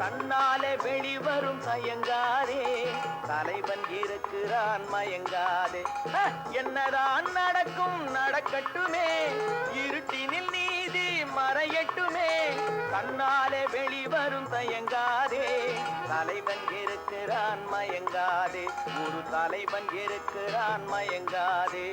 தன்னாலே வெளிவரும் தயங்காதே, தலைவன் இருக்கிறான் மயங்காதே. என்னதான் நடக்கும் நடக்கட்டுமே, இருட்டினில் நீதி மறையட்டுமே. தன்னாலே வெளிவரும் தயங்காதே, தலைவன் இருக்கிறான் மயங்காதே. ஒரு தலைவன் இருக்கிறான் மயங்காதே.